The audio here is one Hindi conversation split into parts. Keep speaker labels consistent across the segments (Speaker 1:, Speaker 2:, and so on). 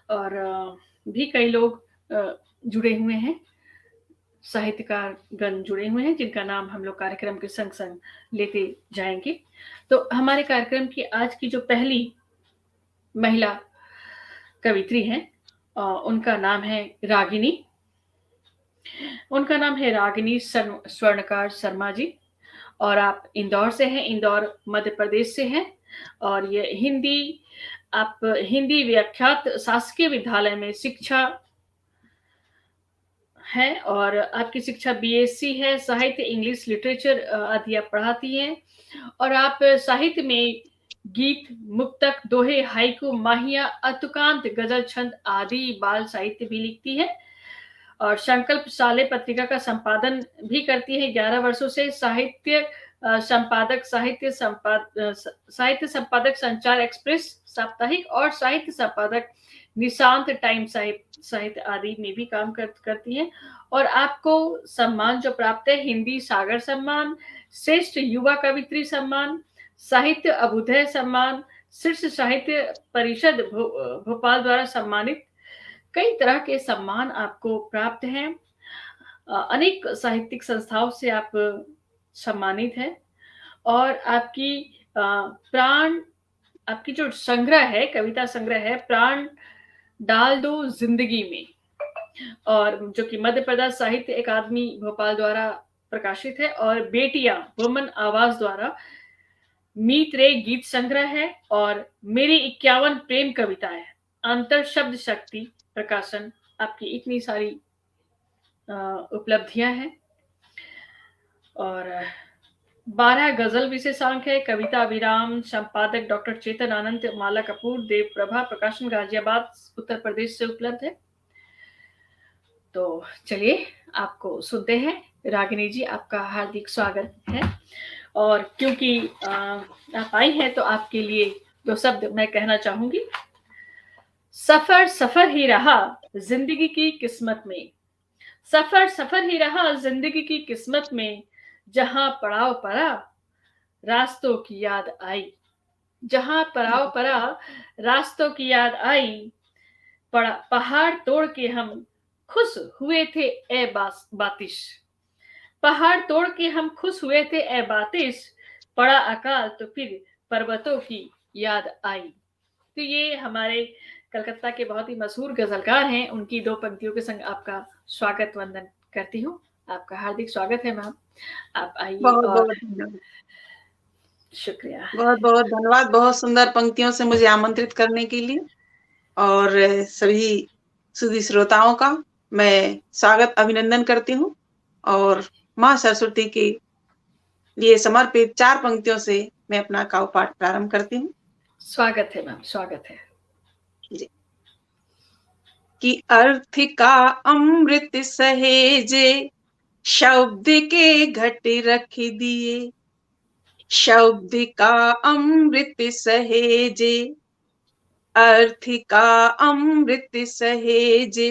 Speaker 1: और भी कई लोग जुड़े हुए हैं, साहित्यकारगण जुड़े हुए हैं, जिनका नाम हम लोग कार्यक्रम के संग-संग लेते जाएँगे। तो हमारे कार्यक्रम की आज की जो पहली महिला कवियत्री हैं उनका नाम है रागिनी। उनका नाम है रागिनी स्वर्णकार शर्मा जी और आप इंदौर से हैं, इंदौर मध्य प्रदेश से हैं और ये आप हिंदी व्याख्यात शासकीय विद्यालय में शिक्षा है और आपकी शिक्षा बीएससी है, साहित्य, इंग्लिश, लिटरेचर आदि आप पढ़ाती हैं और आप साहित्य में गीत, मुक्तक, दोहे, हाइकू, माहिया, अतुकांत, गजल, छंद आदि बाल साहित्य भी लिखती हैं और संकल्प साले पत्रिका का संपादन भी करती है 11 वर्षों से। संपादक साहित्य संपादक संचार एक्सप्रेस साप्ताहिक और साहित्य संपादक निशांत टाइम साहित्य आदि में भी काम करती हैं और आपको सम्मान जो प्राप्त है हिंदी सागर सम्मान, श्रेष्ठ युवा कवित्री सम्मान, साहित्य अभ्युदय सम्मान, शीर्ष साहित्य परिषद भोपाल द्वारा सम्मानित कई तरह के सम्मान आपको प्राप्त हैं। अनेक साहित्यिक संस्थाओं से आप सम्मानित हैं और आपकी जो संग्रह है, कविता संग्रह है, प्राण डाल दो जिंदगी में और जो कि मध्य प्रदेश साहित्य अकादमी भोपाल द्वारा प्रकाशित है और बेटियां वुमन आवाज द्वारा मीत रे गीत संग्रह है और मेरी 51 प्रेम कविताएं अंतर शब्द शक्ति प्रकाशन। आपकी इतनी सारी उपलब्धियां हैं और 12 गजल विशेषांक है, कविता विराम, संपादक डॉक्टर चेतन आनंद, माला कपूर, देव प्रभा, प्रकाशन गाजियाबाद उत्तर प्रदेश से उपलब्ध है। तो चलिए आपको सुनते हैं। रागिनी जी, आपका हार्दिक स्वागत है और क्योंकि आप आई हैं तो आपके लिए 2 शब्द मैं कहना चाहूंगी। सफर सफर ही रहा जिंदगी की किस्मत में, सफर सफर ही रहा जिंदगी की किस्मत में, जहां पड़ाव पड़ा रास्तों की याद आई, जहां पड़ाव पड़ा रास्तों की याद आई, पहाड़ तोड़ के हम खुश हुए थे ए बातिश, पहाड़ तोड़ के हम खुश हुए थे ए बातिश, पड़ा अकाल तो फिर पर्वतों की याद आई। तो ये हमारे कलकत्ता के बहुत ही मशहूर गजलकार हैं, उनकी 2 पंक्तियों के संग आपका स्वागत वंदन करती हूँ। आपका हार्दिक स्वागत है मैम, आप आइए।
Speaker 2: बहुत
Speaker 1: और
Speaker 2: बहुत धन्यवाद,
Speaker 1: शुक्रिया।
Speaker 2: बहुत बहुत धन्यवाद। बहुत सुंदर पंक्तियों से मुझे आमंत्रित करने के लिए और सभी सुधी श्रोताओं का मैं स्वागत अभिनंदन करती हूँ और माँ सरस्वती के लिए समर्पित 4 पंक्तियों से मैं अपना काव्य पाठ प्रारंभ करती हूँ।
Speaker 1: स्वागत है मैम, स्वागत है
Speaker 2: जी। कि अर्थ का अमृत सहेजे शब्द के घट रख दिए, शब्द का अमृत सहेजे, अर्थ का अमृत सहेजे,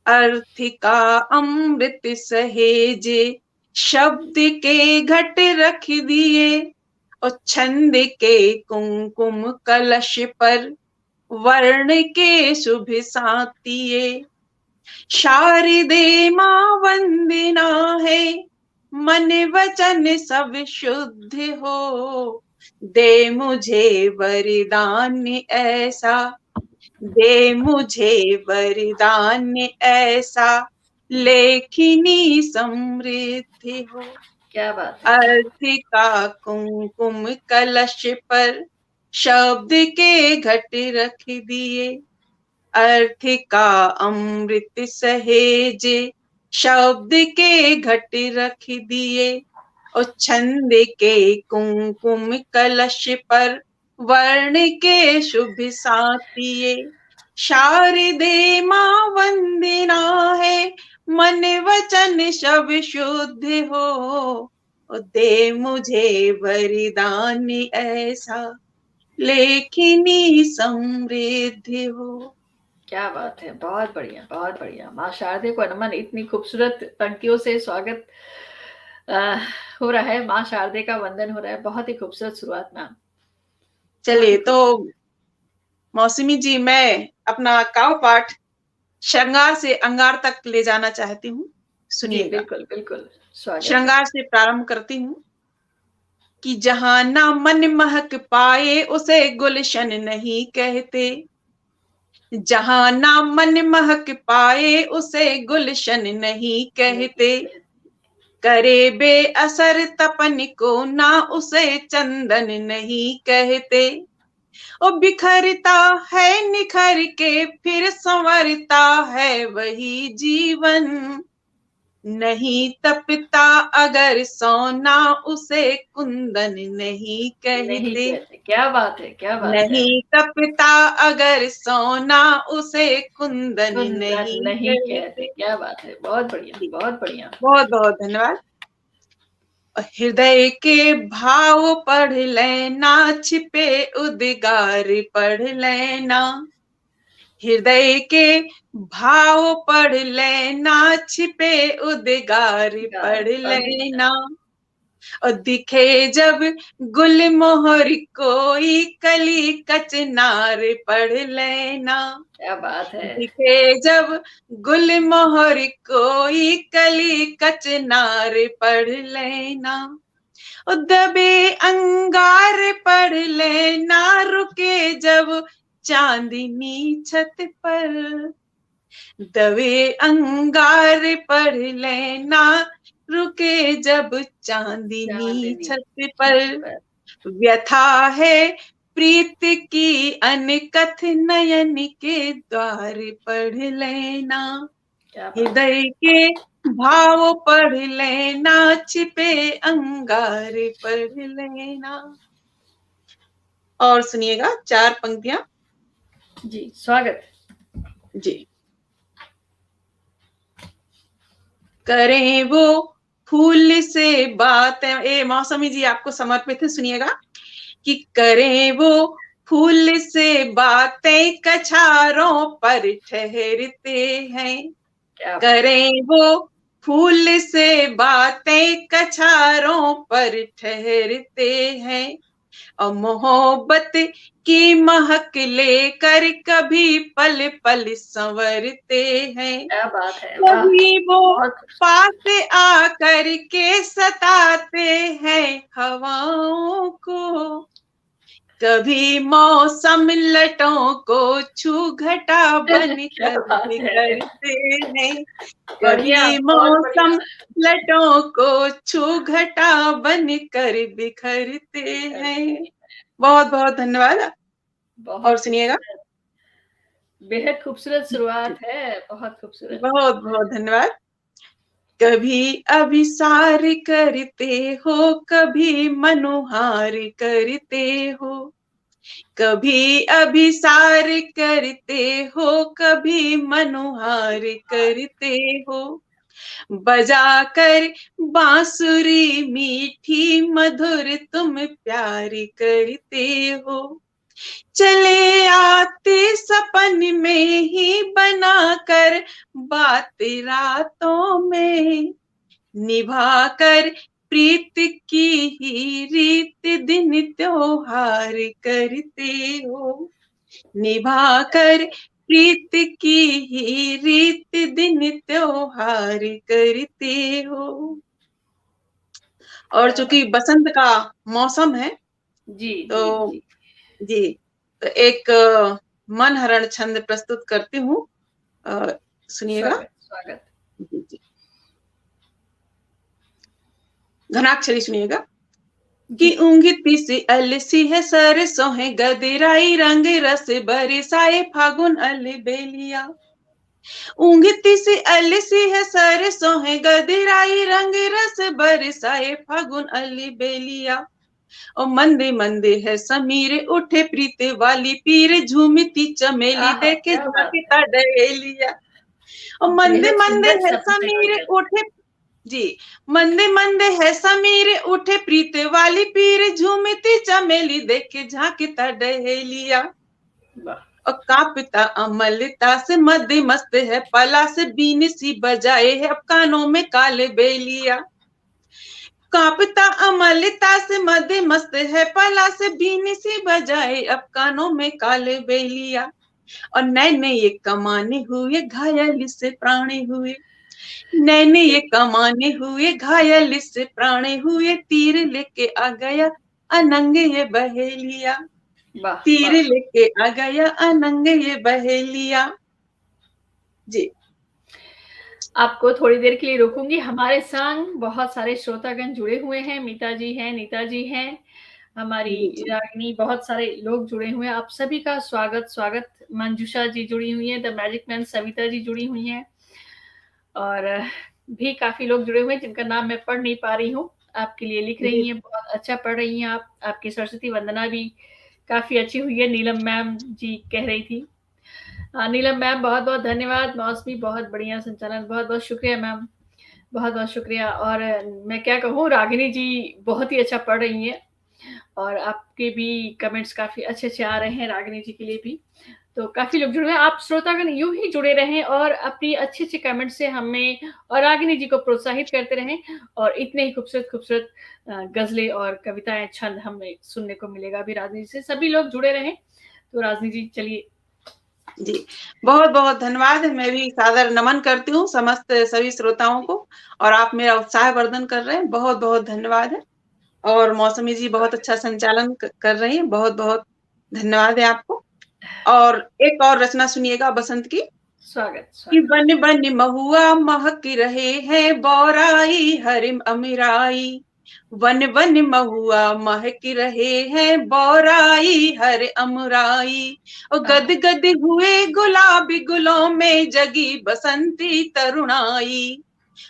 Speaker 2: अर्थ का अमृत सहेजे, शब्द के घट रख दिए और छंद के कुमकुम कलश पर वर्ण के शुभ सातिये, शारदे मां वंदना है मन वचन सब शुद्ध हो, दे मुझे वरदान ऐसा, दे मुझे वरदान ऐसा, लेखिनी समृद्धि हो।
Speaker 1: क्या बात है।
Speaker 2: अर्थ का कुमकुम कलश पर शब्द के घट रख दिए, अर्थ का अमृत सहेजे शब्द के घट रख दिए और छंद के कुमकुम कलश पर वर्ण के शुभ सातिये, शारदे मां वंदना है मन वचन सब शुद्ध हो, दे मुझे वरदान ऐसा, लेखिनी समृद्धि हो।
Speaker 1: क्या बात है, बहुत बढ़िया, बहुत बढ़िया। माँ शारदे को नमन। इतनी खूबसूरत पंक्तियों से स्वागत हो रहा है, माँ शारदे का वंदन हो रहा है। बहुत ही खूबसूरत शुरुआत मैम।
Speaker 2: चलिए तो मौसमी जी, मैं अपना काव्य पाठ श्रृंगार से अंगार तक ले जाना चाहती हूँ।
Speaker 1: जी,
Speaker 2: सुनिएगा।
Speaker 1: बिल्कुल, बिल्कुल। स्वागत है।
Speaker 2: श्रृंगार से प्रारंभ करती हूँ कि जहाँ ना मन महक पाए उसे गुलशन नहीं कहते। जहाँ ना मन महक पाए उसे गुलशन नहीं कहते। करे बेअसर तपन को ना उसे चंदन नहीं कहते। ओ बिखरता है निखर के फिर संवरता है वही जीवन। नहीं तपता अगर सोना उसे कुंदन नहीं
Speaker 1: नहीं
Speaker 2: कहते।
Speaker 1: कहते। क्या बात है, क्या बात है।
Speaker 2: नहीं तपता अगर सोना उसे कुंदन
Speaker 1: कुंदन
Speaker 2: नहीं
Speaker 1: नहीं कहते।
Speaker 2: कहते।
Speaker 1: क्या बात है। बहुत बढ़िया,
Speaker 2: जी,
Speaker 1: बहुत बढ़िया।
Speaker 2: बहुत बहुत धन्यवाद। हृदय के भाव पढ़ लेना छिपे उद्गार पढ़ लेना। हृदय के भाव पढ़ लेना छिपे उद्गार पढ़ लेना। और दिखे जब गुलमोहर कोई कली कचनार पढ़ लेना।
Speaker 1: क्या बात है।
Speaker 2: दिखे जब गुलमोहर कोई कली कचनार पढ़ लेना। ओ दबे अंगार पढ़ लेना रुके जब चांदनी छत पर। दबे अंगार पढ़ लेना रुके जब चांदनी
Speaker 1: चांदनी
Speaker 2: छत
Speaker 1: छत
Speaker 2: पर।
Speaker 1: पर।
Speaker 2: व्यथा है प्रीत की अनकथ नयन के द्वार पढ़ लेना।
Speaker 1: क्या बात है।
Speaker 2: हृदय के भाव पढ़ लेना छिपे अंगार पढ़ लेना। और सुनिएगा 4 पंक्तियां।
Speaker 1: जी, स्वागत।
Speaker 2: जी। करें वो फूल से बात, ए मौसमी जी आपको समर्पित है, सुनिएगा कि करें वो फूल से बातें कछारों पर ठहरते हैं।
Speaker 1: क्या बात।
Speaker 2: करें वो फूल से बातें कछारों पर ठहरते हैं। और मोहब्बत की महक लेकर कभी पल पल संवरते हैं।
Speaker 1: क्या बात है। वाह!
Speaker 2: कभी वो
Speaker 1: बहुत खूबसूरत।
Speaker 2: पास आकर के सताते हैं हवाओं को। कभी मौसम लटों को छू घटा बन
Speaker 1: क्या
Speaker 2: कर
Speaker 1: बात है।
Speaker 2: बिखरते हैं।
Speaker 1: बढ़िया,
Speaker 2: कभी
Speaker 1: बहुत
Speaker 2: मौसम
Speaker 1: बढ़िया।
Speaker 2: लटों को छू घटा बन कर बिखरते हैं। बहुत बहुत धन्यवाद। और
Speaker 1: बहुत
Speaker 2: सुनिएगा।
Speaker 1: खूबसूरत। बेहद खूबसूरत शुरुआत है, बहुत खूबसूरत।
Speaker 2: बहुत बहुत धन्यवाद। कभी अभिसार करते हो कभी मनुहार करते हो। कभी अभिसार करते हो कभी मनुहार करते हो। बजा कर बांसुरी मीठी मधुर तुम प्यार करते हो। चले आते सपन में ही बनाकर बात रातों में। निभा कर प्रीत की ही रीत दिन त्योहार करते हो। निभा कर प्रीत की ही रीत दिन त्योहार करते हो। और चूंकि बसंत का मौसम है
Speaker 1: जी,
Speaker 2: तो
Speaker 1: जी, जी।
Speaker 2: जी, तो एक मनहरण छंद प्रस्तुत करती हूँ। सुनिएगा।
Speaker 1: स्वागत, स्वागत।
Speaker 2: जी, जी। घनाक्षरी सुनिएगा कि
Speaker 1: जी।
Speaker 2: ऊँघती सी अलसी है सरसों है गदराई रंग रस बरसाए फागुन अलबेलिया। ऊँघती सी अलसी है सरसों है गदराई रंग रस बरसाए फागुन अलबेलिया। ओ मंदे मंदे है समीर उठे प्रीत वाली पीर झूमती चमेली
Speaker 1: आहा!
Speaker 2: देखे
Speaker 1: क्या बात है।
Speaker 2: झांकता डहेलिया। ओ मंदे
Speaker 1: बेहद
Speaker 2: मंदे
Speaker 1: सुंदर
Speaker 2: है
Speaker 1: शब्द
Speaker 2: समीर
Speaker 1: प्रयोग
Speaker 2: उठे। जी। मंदे मंदे है समीर उठे प्रीत वाली पीर झूमती चमेली देखे झांकता डहेलिया।
Speaker 1: करते। वाह!
Speaker 2: और कांपता अमलता से मद मस्त है पला से बीन सी बजाए है अब कानों में काले बेलिया। कांपता अमलता से मद मस्त है पला से बीन सी बजाए अब कानों में काले बेलिया। और नैने ये कमाने हुए घायल से प्राणे हुए, नैने ये कमाने हुए घायल से प्राणे हुए, तीर लेके आ गया अनंग ये बहेलिया,
Speaker 1: वाह
Speaker 2: तीर
Speaker 1: वाह।
Speaker 2: लेके आ गया अनंग ये बहेलिया। जी
Speaker 1: आपको थोड़ी देर के लिए रोकूंगी। हमारे संग बहुत सारे श्रोतागण जुड़े हुए हैं, मीता जी हैं, नीता जी हैं,
Speaker 2: जी
Speaker 1: हमारी
Speaker 2: जी
Speaker 1: रागिनी, बहुत सारे लोग जुड़े हुए हैं। आप सभी का स्वागत स्वागत। मंजूषा जी जुड़ी हुई हैं, the magic man Savita ji जुड़ी हुई हैं, और भी काफी लोग जुड़े हुए हैं जिनका नाम मैं पढ़ नहीं पा रही हूँ। आपके लिए लिख
Speaker 2: जी
Speaker 1: रही हैं, बहुत अच्छा पढ़ रही हैं आप। आपकी सरस्वती वंदना भी काफी अच्छी हुई है, नीलम मैम जी कह रही थी। नीलम मैम बहुत बहुत धन्यवाद। मौसमी बहुत बढ़िया संचालन, बहुत बहुत शुक्रिया मैम, बहुत बहुत शुक्रिया। और मैं क्या कहूँ, रागिनी जी बहुत ही अच्छा पढ़ रही हैं, और आपके भी कमेंट्स काफी अच्छे अच्छे आ रहे हैं रागिनी जी के लिए भी। तो काफी लोग जुड़े हैं। आप श्रोतागण यूं ही जुड़े रहें और अपनी अच्छे अच्छे कमेंट से हमें और रागिनी जी को प्रोत्साहित करते रहें, और इतने ही खूबसूरत खूबसूरत गजलें और कविताएं, छंद हमें सुनने को मिलेगा अभी रागिनी से। सभी लोग जुड़े रहें। तो रागिनी जी चलिए।
Speaker 2: जी बहुत बहुत धन्यवाद। मैं भी सादर नमन करती हूँ समस्त सभी श्रोताओं को, और आप मेरा उत्साह वर्धन कर रहे हैं, बहुत बहुत धन्यवाद है। और मौसमी जी बहुत अच्छा संचालन कर रही हैं, बहुत बहुत धन्यवाद है आपको। और एक और रचना सुनिएगा बसंत की,
Speaker 1: स्वागत
Speaker 2: कि
Speaker 1: स्वागत।
Speaker 2: बन बन महुआ महक रहे हैं बौराई हरिम अमीराई, वन वन महुआ महक रहे हैं बौराई हर अमराई, और गद गद हुए गुलाबी गुलों में जगी बसंती तरुणाई,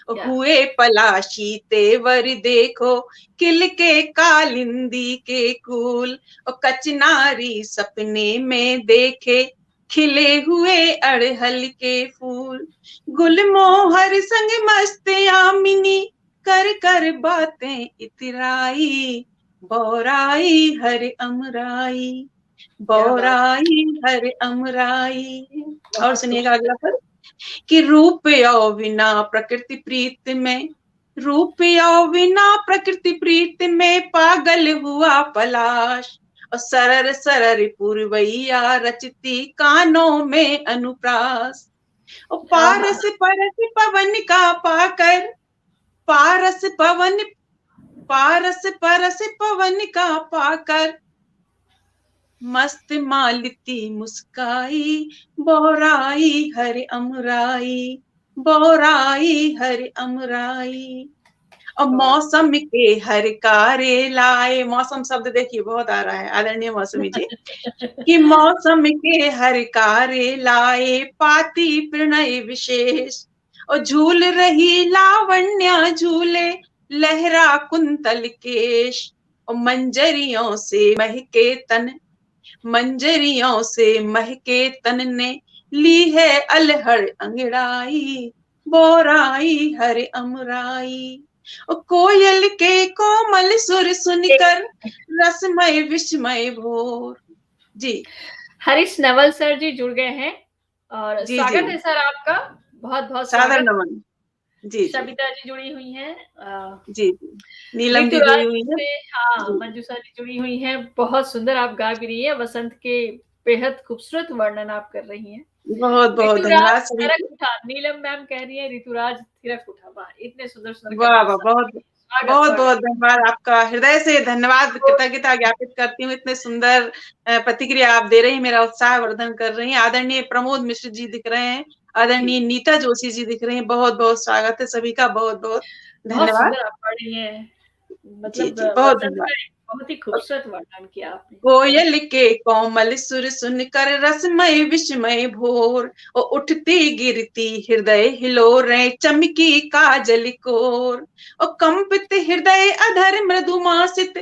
Speaker 1: क्या
Speaker 2: हुए पलाशी तेवर देखो किल के कालिंदी के कुल, और कचनारी सपने में देखे खिले हुए अड़हल के फूल, गुलमोहर संग मस्त यामिनी कर कर बातें इतराई, बौराई हर अमराई,
Speaker 1: क्या बात।
Speaker 2: बौराई हर अमराई। और
Speaker 1: बहुत
Speaker 2: सुनिएगा
Speaker 1: खूबसूरत।
Speaker 2: अगला पद, कि रूप यो बिना प्रकृति प्रीत में, रूप यो बिना प्रकृति प्रीत में पागल हुआ पलाश, और सरर सरर पुरवैया रचती कानों में अनुप्रास, और
Speaker 1: आहा,
Speaker 2: पारस परस पवन का पाकर, पारस पवन, पारस परस पवन का पाकर मस्त मालती मुस्काई, बौराई हर अमराई, बौराई हर अमराई, और
Speaker 1: बहुत
Speaker 2: मौसम के हर कारे लाए, मौसम शब्द देखिए बहुत आ रहा है आदरणीय मौसमी जी, कि मौसम के हर कारे लाए पाती प्रणय विशेष, और झूल रही लावण्या झूले लहरा कुंतल केश, और मंजरियों से महके तन, मंजरियों से महके तन ने ली है अलहड़ अंगड़ाई, बोराई हर अमराई, और कोयल के कोमल सुर सुनकर रसमय विस्मय भोर। जी
Speaker 1: हरीश नवल सर जी जुड़ गए हैं, और
Speaker 2: जी जी
Speaker 1: स्वागत है सर आपका, बहुत बहुत
Speaker 2: सादर
Speaker 1: स्वागत।
Speaker 2: नमन। जी जी
Speaker 1: सविता जी जुड़ी हुई हैं,
Speaker 2: जी जी नीलम जी जुड़ी
Speaker 1: ऋतुराज
Speaker 2: हुई है।
Speaker 1: से, हाँ,
Speaker 2: जी
Speaker 1: मंजूषा जी जुड़ी हुई हैं। बहुत सुंदर आप गा भी रही हैं, वसंत के बेहद खूबसूरत वर्णन आप कर रही हैं।
Speaker 2: बहुत बहुत
Speaker 1: ऋतुराज
Speaker 2: धन्यवाद सभी को।
Speaker 1: थिरक उठा, नीलम मैम कह रही है ऋतुराज थिरक उठा। वाह, इतने सुंदर सुंदर
Speaker 2: वाह
Speaker 1: कमेंट्स।
Speaker 2: वाह, बहुत
Speaker 1: स्वागत
Speaker 2: बहुत बहुत
Speaker 1: स्वागत।
Speaker 2: धन्यवाद आपका, हृदय से धन्यवाद
Speaker 1: तो
Speaker 2: कृतज्ञता ज्ञापित करती हूँ। इतने सुंदर प्रतिक्रिया आप दे रही हैं, मेरा उत्साह वर्धन कर रही हैं। आदरणीय प्रमोद मिश्र जी दिख रहे हैं,
Speaker 1: जी,
Speaker 2: आदरणीय नीता जोशी जी दिख रही हैं, बहुत बहुत स्वागत है सभी का, बहुत बहुत
Speaker 1: बहुत
Speaker 2: धन्यवाद।
Speaker 1: सुंदर आप पढ़ रही हैं।
Speaker 2: जी
Speaker 1: मतलब
Speaker 2: जी बहुत
Speaker 1: वसंत
Speaker 2: धन्यवाद।
Speaker 1: का एक बहुत ही खूबसूरत वर्णन किया आपने।
Speaker 2: कोयल के कोमल सुर सुनकर रसमय विस्मय भोर, और उठती गिरती हृदय हिलोरे चमकी काजल कोर, और कंपित हृदय अधर मृदुमासित,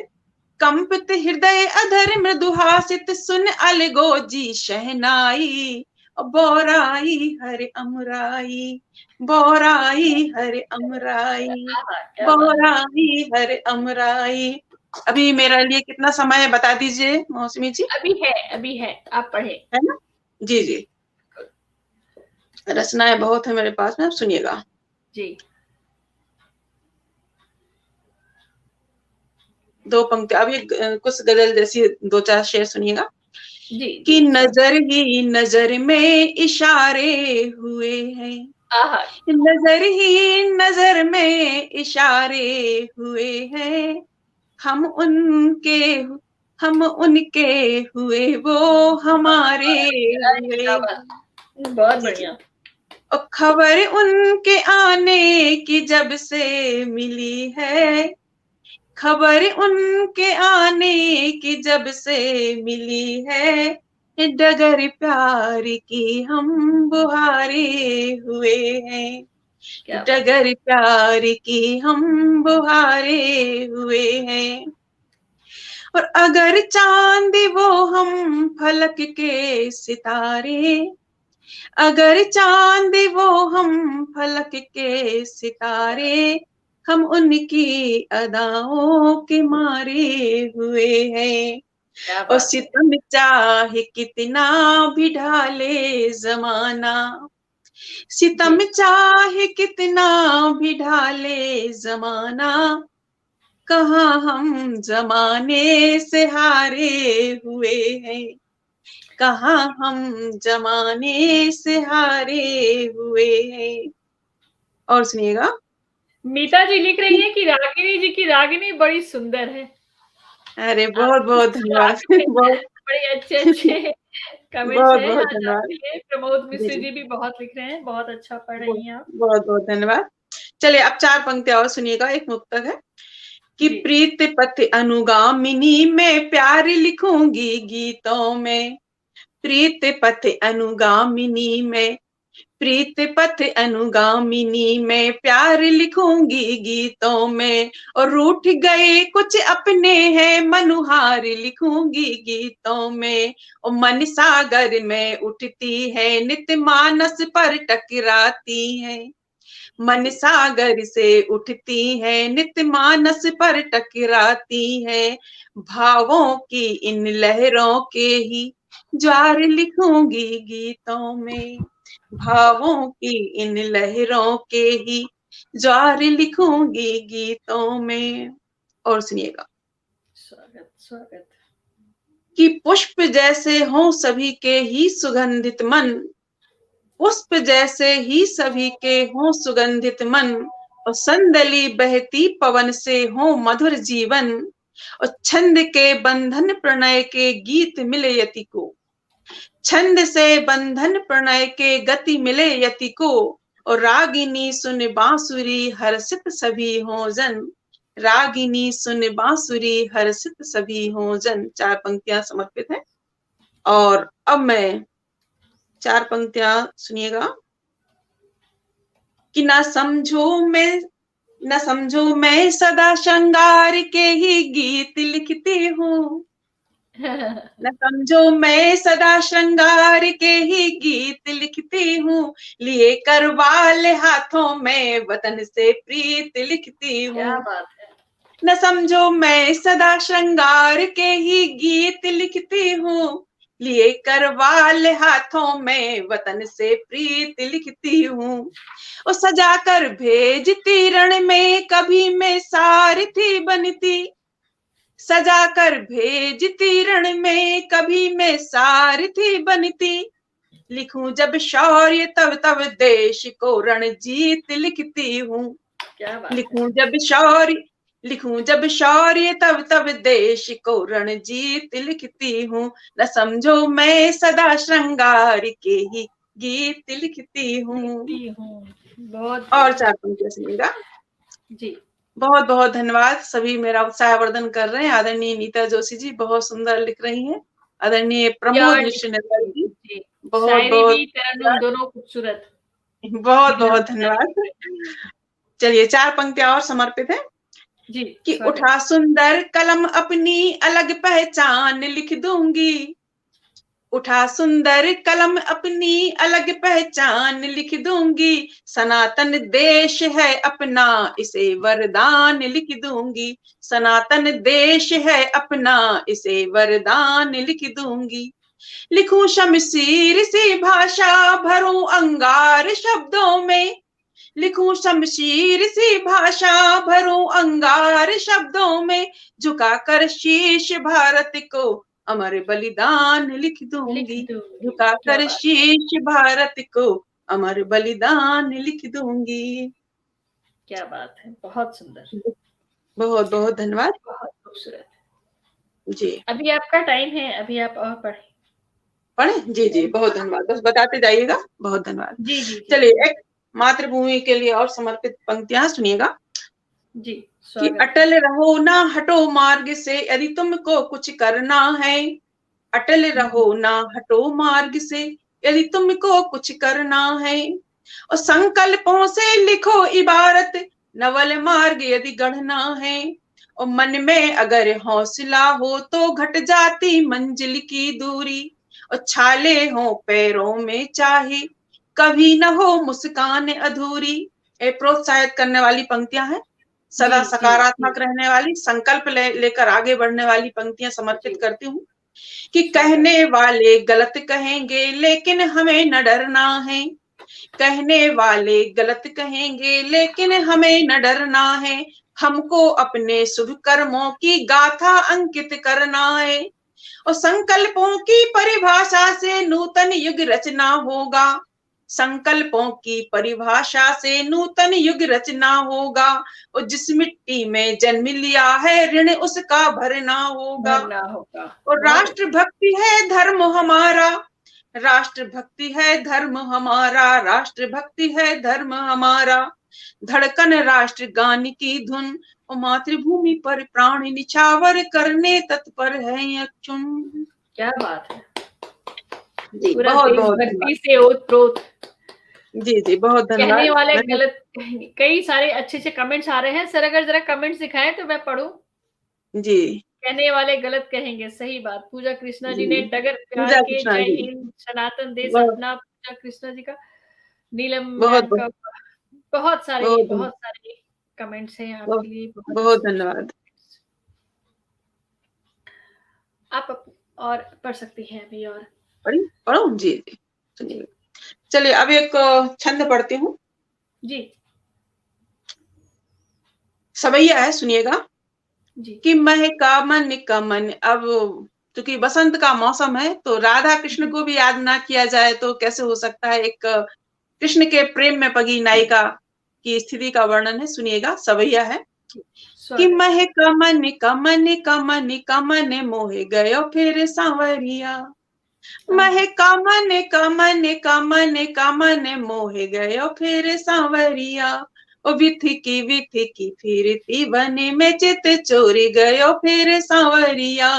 Speaker 2: कंपित हृदय अधर मृदुहासित सुन अलगोजी शहनाई, बोराई हर अमराई, बोराई हर अमराई,
Speaker 1: आहा, क्या बात है।
Speaker 2: बोराई हर अमराई। अभी मेरे लिए कितना समय है बता दीजिए मौसमी जी।
Speaker 1: अभी है, अभी है, आप पढ़े।
Speaker 2: है ना? जी जी रचनाएं बहुत है मेरे पास में, आप सुनिएगा।
Speaker 1: जी
Speaker 2: दो पंक्ति, अभी कुछ गजल जैसी दो चार शेर सुनिएगा।
Speaker 1: जी,
Speaker 2: कि
Speaker 1: जी,
Speaker 2: नजर ही नजर में इशारे हुए हैं,
Speaker 1: आहा!
Speaker 2: नजर ही नजर में इशारे हुए हैं, हम उनके हम उनके हुए, वो हमारे
Speaker 1: क्या
Speaker 2: हुए।
Speaker 1: बात! बहुत
Speaker 2: जी जी।
Speaker 1: बढ़िया।
Speaker 2: और खबर उनके आने की जब से मिली है, खबर उनके आने की जब से मिली है, डगर प्यार की हम बुहारे हुए हैं,
Speaker 1: क्या बात!
Speaker 2: डगर प्यार की हम बुहारे हुए हैं। और अगर चांद वो हम फलक के सितारे, अगर चांद वो हम फलक के सितारे, हम उनकी अदाओं के मारे हुए हैं।
Speaker 1: क्या
Speaker 2: और
Speaker 1: बात है!
Speaker 2: सितम चाहे कितना भी ढाले जमाना, सितम
Speaker 1: जी,
Speaker 2: चाहे कितना भी ढाले जमाना, कहाँ हम जमाने से हारे हुए हैं, कहाँ हम जमाने से हारे हुए हैं। और सुनिएगा।
Speaker 1: मीता जी लिख रही हैं कि रागिनी जी की रागिनी बड़ी सुंदर है।
Speaker 2: अरे
Speaker 1: आप
Speaker 2: बहुत बहुत धन्यवाद।
Speaker 1: आपके
Speaker 2: बहुत
Speaker 1: बड़े अच्छे-अच्छे कमेंट्स
Speaker 2: बहुत
Speaker 1: हैं
Speaker 2: बहुत
Speaker 1: आज
Speaker 2: धन्यवाद।
Speaker 1: आपके लिए। प्रमोद
Speaker 2: जी
Speaker 1: मिश्र
Speaker 2: जी।
Speaker 1: जी भी बहुत लिख रहे हैं, बहुत अच्छा पढ़
Speaker 2: बहुत
Speaker 1: रही हैं आप।
Speaker 2: बहुत बहुत धन्यवाद। चलिए अब चार पंक्तियां और सुनिएगा, एक मुक्तक है कि
Speaker 1: जी।
Speaker 2: प्रीत पथ अनुगामिनी में प्यार लिखूंगी गीतों में, प्रीत पथ अनुगामिनी में, प्रीत पथ अनुगामिनी में प्यार लिखूंगी गीतों में, और रूठ गए कुछ अपने हैं मनुहार लिखूंगी गीतों में, और मन सागर में उठती है नित मानस पर टकराती है, मन सागर से उठती है नित मानस पर टकराती है, भावों की इन लहरों के ही ज्वार लिखूंगी गीतों में, भावों की इन लहरों के ही ज्वार लिखूंगी गीतों में। और सुनिएगा
Speaker 1: स्वागत, स्वागत।
Speaker 2: कि पुष्प जैसे हों सभी के ही सुगंधित मन, पुष्प जैसे ही सभी के हों सुगंधित मन, और संदली बहती पवन से हो मधुर जीवन, और छंद के बंधन प्रणय के गीत मिले यति को, छंद से बंधन प्रणय के गति मिले यति को, और रागिनी सुन बांसुरी हर्षित सभी हो जन, रागिनी सुन बांसुरी हर्षित सभी हो जन। चार पंक्तियां समर्पित हैं। और अब मैं चार पंक्तियां सुनिएगा कि ना समझो मैं सदा श्रृंगार के ही गीत लिखती हूँ, न समझो मैं सदा श्रृंगार के ही गीत लिखती हूँ, लिए करवाल हाथों में वतन से प्रीत लिखती
Speaker 1: क्या
Speaker 2: हूँ,
Speaker 1: बात है!
Speaker 2: न समझो मैं सदा श्रृंगार के ही गीत लिखती हूँ, लिए करवाल हाथों में वतन से प्रीत लिखती हूँ, और सजाकर भेजती रण में कभी मैं सारथी बनती, सजाकर भेजती रण में कभी मैं सारथी बनती, लिखूं जब शौर्य तब तब देश को रणजीत लिखती हूँ,
Speaker 1: क्या बात है!
Speaker 2: लिखूं जब शौर्य लिखूं जब शौर्य तब तब देश को रणजीत लिखती हूँ, न समझो मैं सदा श्रृंगार के ही गीत लिखती हूँ।
Speaker 1: लिखती हूँ। बहुत
Speaker 2: और
Speaker 1: बढ़िया।
Speaker 2: चार पंक्तियां सुनिएगा।
Speaker 1: जी।
Speaker 2: बहुत बहुत धन्यवाद, सभी मेरा उत्साहवर्धन कर रहे हैं। आदरणीय नीता जोशी जी बहुत सुंदर लिख रही हैं। आदरणीय प्रमोद
Speaker 1: यार
Speaker 2: मिश्र निर्मल जी
Speaker 1: जी,
Speaker 2: बहुत
Speaker 1: शायरी
Speaker 2: बहुत
Speaker 1: भी, तरन्नुम दोनों खूबसूरत।
Speaker 2: बहुत बहुत
Speaker 1: विनम्रता
Speaker 2: धन्यवाद।
Speaker 1: लिख रहे हैं।
Speaker 2: चलिए चार पंक्तियां और समर्पित है
Speaker 1: जी,
Speaker 2: कि
Speaker 1: स्वागत।
Speaker 2: उठा सुंदर कलम अपनी अलग पहचान लिख दूंगी, उठा सुंदर कलम अपनी अलग पहचान लिख दूंगी, सनातन देश है अपना इसे वरदान लिख दूंगी, सनातन देश है अपना इसे वरदान लिख दूंगी, लिखूं शमशीर सी भाषा भरूं अंगार शब्दों में, लिखूं शमशीर सी भाषा भरूं अंगार शब्दों में, झुकाकर शीश भारत को अमर बलिदान लिख
Speaker 1: लिख
Speaker 2: दूंगी,
Speaker 1: दूंगी।
Speaker 2: झुका
Speaker 1: क्या
Speaker 2: कर
Speaker 1: बात,
Speaker 2: शीश भारत को अमर बलिदान लिख दूंगी।
Speaker 1: क्या बात है, बहुत सुंदर,
Speaker 2: बहुत बहुत धन्यवाद।
Speaker 1: बहुत खूबसूरत।
Speaker 2: जी
Speaker 1: अभी आपका टाइम है, अभी आप और पढ़ें।
Speaker 2: पढ़े। जी जी बहुत धन्यवाद, बस बताते जाइएगा। बहुत धन्यवाद।
Speaker 1: जी, जी, जी।
Speaker 2: चलिए एक मातृभूमि के लिए और समर्पित पंक्तियां सुनिएगा
Speaker 1: जी,
Speaker 2: कि
Speaker 1: स्वागत है।
Speaker 2: अटल रहो ना हटो मार्ग से यदि तुमको कुछ करना है। अटल रहो ना हटो मार्ग से यदि तुमको कुछ करना है। और संकल्पों से लिखो इबारत नवल मार्ग यदि गढ़ना है। और मन में अगर हौसला हो तो घट जाती मंजिल की दूरी। और छाले हो पैरों में चाहे कभी न हो मुस्कान अधूरी। ये प्रोत्साहित करने वाली पंक्तियां हैं,
Speaker 1: जी,
Speaker 2: सदा
Speaker 1: जी, जी,
Speaker 2: सकारात्मक रहने वाली, संकल्प लेकर आगे बढ़ने वाली पंक्तियां समर्पित
Speaker 1: जी,
Speaker 2: करती हूँ। कि
Speaker 1: स्वागत।
Speaker 2: कहने वाले गलत कहेंगे लेकिन हमें न डरना है। कहने वाले गलत कहेंगे लेकिन हमें न डरना है। हमको अपने शुभ कर्मों की गाथा अंकित करना है। और संकल्पों की परिभाषा से नूतन युग रचना होगा। संकल्पों की परिभाषा से नूतन युग रचना होगा। और जिस मिट्टी में जन्म लिया है ऋण उसका भरना होगा।
Speaker 1: भरना होगा।
Speaker 2: और
Speaker 1: बहुत
Speaker 2: राष्ट्र भक्ति है धर्म हमारा। राष्ट्र भक्ति है धर्म हमारा। राष्ट्र भक्ति है धर्म हमारा। धड़कन राष्ट्र गान की धुन। और मातृभूमि पर प्राण निछावर करने तत्पर है अक्षुण।
Speaker 1: क्या बात है,
Speaker 2: जी
Speaker 1: पूरा
Speaker 2: बहुत
Speaker 1: देश
Speaker 2: बहुत
Speaker 1: भक्ति
Speaker 2: धन्यवाद।
Speaker 1: से ओत-प्रोत।
Speaker 2: जी जी बहुत
Speaker 1: कहने
Speaker 2: धन्यवाद।
Speaker 1: वाले
Speaker 2: मैंने
Speaker 1: गलत कहेंगे। कई सारे अच्छे-अच्छे कमेंट्स आ रहे हैं। सर अगर ज़रा कमेंट्स दिखाएँ तो मैं पढ़ूँ?
Speaker 2: जी
Speaker 1: कहने वाले गलत कहेंगे, सही बात। पूजा कृष्णा जी
Speaker 2: जी
Speaker 1: ने डगर प्यार
Speaker 2: पूजा
Speaker 1: के
Speaker 2: कृष्णा
Speaker 1: जय
Speaker 2: जी
Speaker 1: हिंद, सनातन देश
Speaker 2: बहुत
Speaker 1: अपना। पूजा कृष्णा जी का, नीलम
Speaker 2: बहुत
Speaker 1: मैम
Speaker 2: बहुत
Speaker 1: का,
Speaker 2: बहुत
Speaker 1: बहुत सारे कमेंट्स हैं
Speaker 2: बहुत
Speaker 1: आपके लिए, बहुत
Speaker 2: बहुत
Speaker 1: अच्छे
Speaker 2: धन्यवाद।
Speaker 1: आप और पढ़ सकती हैं अभी और।
Speaker 2: पढ़ी पढ़ो जी जी सुनिए। चलिए अब एक छंद पढ़ती हूँ।
Speaker 1: जी,
Speaker 2: सवैया है, सुनिएगा।
Speaker 1: जी।
Speaker 2: कि महका मन का मन। अब क्योंकि बसंत का मौसम है तो राधा कृष्ण
Speaker 1: जी,
Speaker 2: को भी याद ना किया जाए तो कैसे हो सकता है। एक कृष्ण के प्रेम में पगी नायिका की स्थिति का वर्णन है, सुनिएगा। सवैया है
Speaker 1: जी,
Speaker 2: कि
Speaker 1: स्वागत है।
Speaker 2: महका मन का मन का मन का मन मोहे गयो फिर सांवरिया।
Speaker 1: आहा!
Speaker 2: महका मन का मन का मन का मन मोहे गयो फिर सांवरिया। ओ विथी की फिरती बने में चित चोरी गयो फिर सांवरिया।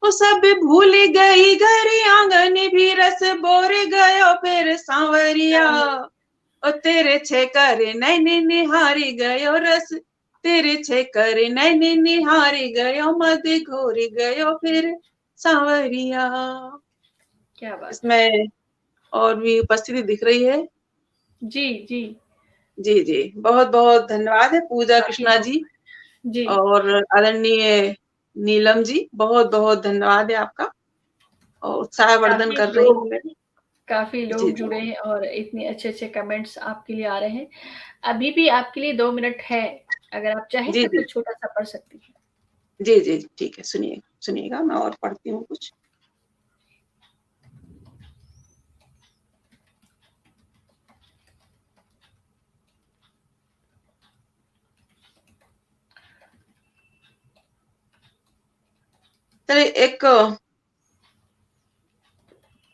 Speaker 2: ओ सब भूल गई घर आंगन भी रस बोर गयो फिर सांवरिया। ओ तेरे छे कर नैन निहारी गयो रस। तेरे छे कर नैन निहारी गयो मद घोरी गयो फिर सांवरिया।
Speaker 1: क्या बात है।
Speaker 2: इसमें और भी उपस्थिति दिख रही है।
Speaker 1: जी, जी,
Speaker 2: जी जी बहुत बहुत धन्यवाद है पूजा
Speaker 1: काफ़ी
Speaker 2: कृष्णा
Speaker 1: लोग।
Speaker 2: जी
Speaker 1: जी,
Speaker 2: और आदरणीय नीलम जी, बहुत बहुत धन्यवाद है आपका। और उत्साहवर्धन
Speaker 1: काफ़ी
Speaker 2: कर रही
Speaker 1: लोग
Speaker 2: हैं मेरी।
Speaker 1: काफ़ी
Speaker 2: जी
Speaker 1: लोग
Speaker 2: जी
Speaker 1: जुड़े हैं और इतने अच्छे-अच्छे कमेंट्स आपके लिए आ रहे हैं। अभी भी आपके लिए 2 मिनट है, अगर आप चाहें
Speaker 2: जी
Speaker 1: तो
Speaker 2: जी
Speaker 1: कुछ छोटा-सा पढ़ सकती हैं।
Speaker 2: जी जी ठीक है, सुनिए सुनिएगा, मैं और पढ़ती हूँ कुछ। चलिए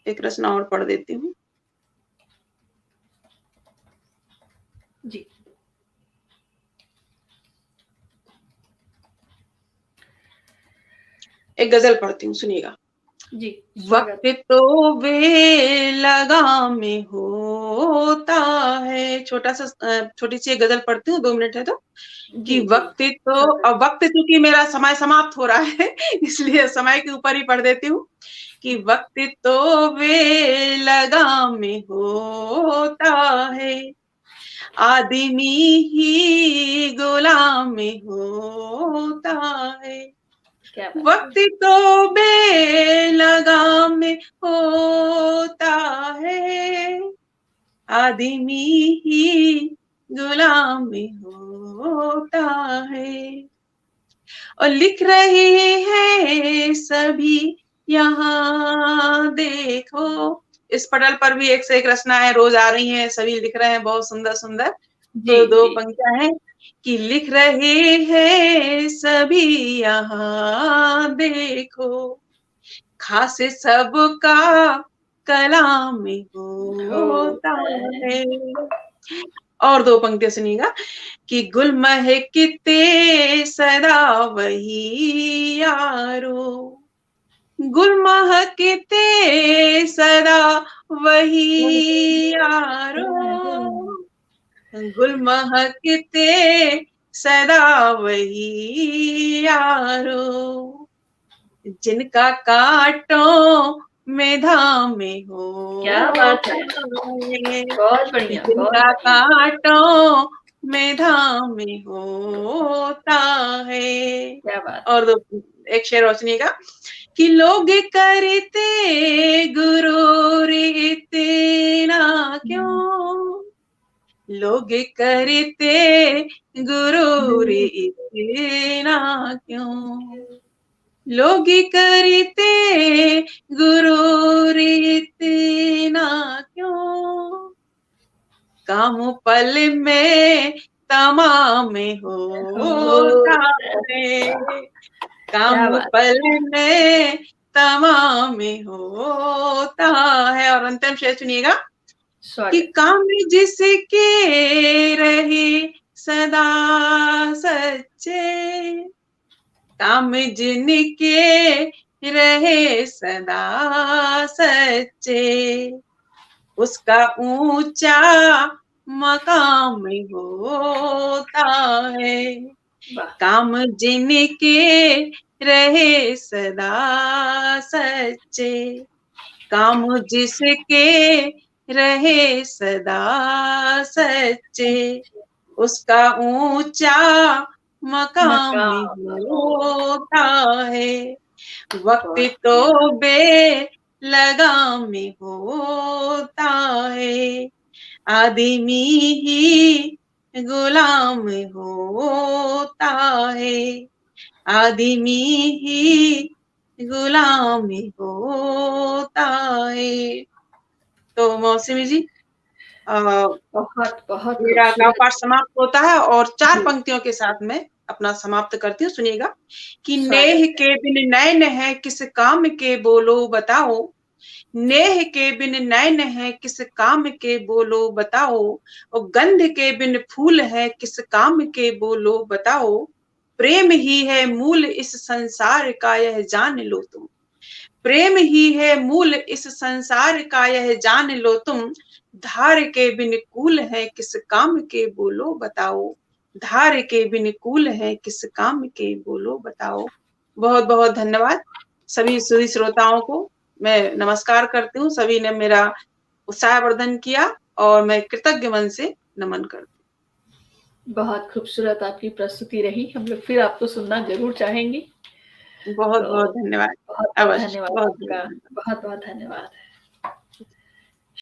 Speaker 2: एक रचना और पढ़ देती हूँ।
Speaker 1: जी,
Speaker 2: एक गजल पढ़ती हूँ, सुनिएगा।
Speaker 1: जी, स्वागत।
Speaker 2: वक्त तो बेलगाम में होता है। छोटी सी एक गजल पढ़ती हूँ, 2 मिनट है तो। कि
Speaker 1: जी, जी, स्वागत।
Speaker 2: वक्त चूंकि मेरा समय समाप्त हो रहा है इसलिए समय के ऊपर ही पढ़ देती हूँ। कि वक्त तो बेलगाम में होता है। आदमी ही गुलाम में होता है।
Speaker 1: क्या बात है।
Speaker 2: वक्त तो बेलगाम में होता है। आदमी ही गुलाम में होता है। और लिख रहे हैं सभी यहाँ देखो। इस पटल पर भी एक से एक रचनाएं रोज आ रही हैं, सभी लिख रहे हैं बहुत सुंदर सुंदर।
Speaker 1: जी,
Speaker 2: तो दो
Speaker 1: जी।
Speaker 2: पंक्तियां हैं कि लिख रहे हैं सभी यहाँ देखो, खास सबका कलाम में होता
Speaker 1: होता है।
Speaker 2: है। और दो पंक्तियां सुनिएगा कि गुल महकते सदा वही यारो, गुल महकते सदा वही यारो, गुल महकते सदा वही यारो, जिनका कांटों में धाम में
Speaker 1: क्या बात
Speaker 2: होता
Speaker 1: है!
Speaker 2: है,
Speaker 1: बहुत बढ़िया, बहुत
Speaker 2: जिनका
Speaker 1: बढ़िया।
Speaker 2: कांटों में धाम में होता है।
Speaker 1: क्या बात है!
Speaker 2: और दो एक शेर और सुनिएगा कि लोग करते गुरूर इतना क्यों, लोग करते गुरूर इतना क्यों, लोग करते गुरूर इतना क्यों, काम पल में तमाम होता
Speaker 1: होता
Speaker 2: है,
Speaker 1: वाह! क्या
Speaker 2: काम
Speaker 1: बात
Speaker 2: पल में तमाम होता है। और अंतिम शेर सुनिएगा कि
Speaker 1: स्वागत।
Speaker 2: काम जिसके रहे सदा सच्चे, काम जिनके रहे सदा सच्चे, उसका ऊंचा मकाम होता है,
Speaker 1: वाह!
Speaker 2: काम जिनके रहे सदा सच्चे, काम जिसके रहे सदा सच्चे, उसका ऊंचा मकाम
Speaker 1: मकाम
Speaker 2: होता है, वक्त
Speaker 1: बहुत
Speaker 2: तो
Speaker 1: बढ़िया।
Speaker 2: बेलगाम होता है, आदमी ही गुलाम होता है, आदमी ही गुलाम होता है। तो मौसमी जी
Speaker 1: बहुत, बहुत
Speaker 2: मेरा गाँव
Speaker 1: खूबसूरत।
Speaker 2: पाठ समाप्त होता है और 4
Speaker 1: जी,
Speaker 2: पंक्तियों के साथ मैं अपना समाप्त करती हूँ, सुनिएगा कि
Speaker 1: स्वागत
Speaker 2: नेह
Speaker 1: है।
Speaker 2: के बिन नैन है किस काम के बोलो बताओ, नेह के बिन नैन है किस काम के बोलो बताओ, और गंध के बिन फूल है किस काम के बोलो बताओ, प्रेम ही है मूल इस संसार का यह जान लो तुम, प्रेम ही है मूल इस संसार का यह जान लो तुम, धार के बिन कूल है किस काम के बोलो बताओ, धार के बिन कूल है किस काम के बोलो बताओ। बहुत बहुत धन्यवाद सभी सुधी श्रोताओं को, मैं नमस्कार करती हूँ, सभी ने मेरा उत्साहवर्धन किया और मैं कृतज्ञ मन से नमन करती
Speaker 1: बहुत खूबसूरत आपकी प्रस्तुति रही। हम लोग फिर आपको सुनना ज़रूर चाहेंगे।
Speaker 2: हूँ। बहुत
Speaker 1: तो
Speaker 2: बहुत धन्यवाद।
Speaker 1: बहुत-बहुत
Speaker 2: अवश्य
Speaker 1: धन्यवाद
Speaker 2: बहुत
Speaker 1: आपका।
Speaker 2: बहुत
Speaker 1: बहुत-बहुत धन्यवाद।